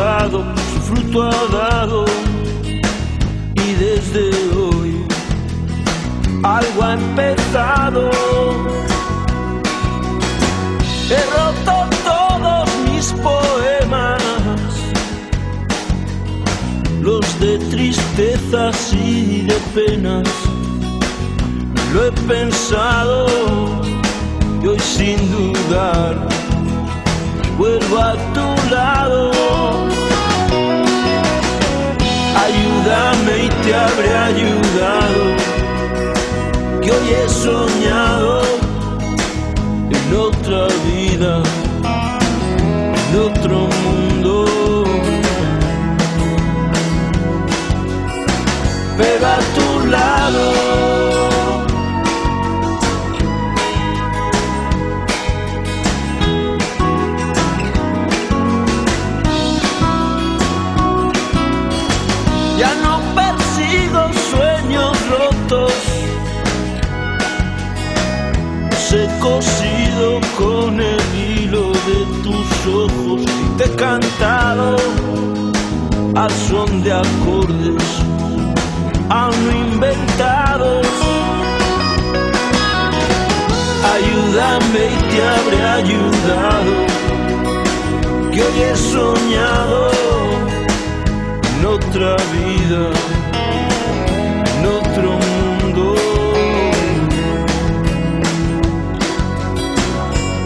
sembrado, su fruto ha dado, y desde hoy algo ha empezado. He roto todos mis poemas, los de tristezas y de penas. Lo he pensado y hoy sin dudar vuelvo a tu lado. Ayúdame y te habré ayudado, que hoy he soñado en otra vida, en otro mundo. Pero a tu lado ya no persigo sueños rotos, los he cosido con el hilo de tus ojos y te he cantado al son de acordes aún no inventados. Ayúdame y te habré ayudado, que hoy he soñado en otra vida, en otro mundo.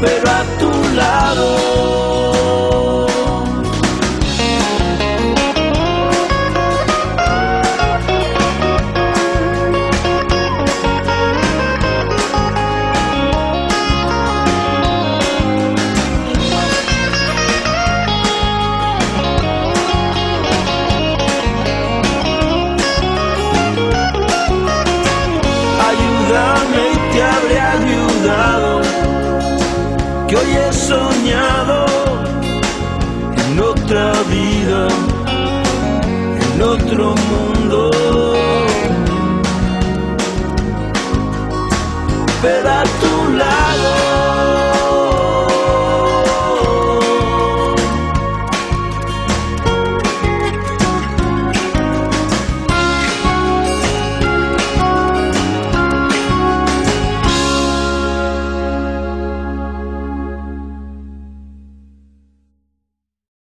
Pero a tu lado te habré ayudado, que hoy he soñado en otra vida, en otro mundo. Pero a tu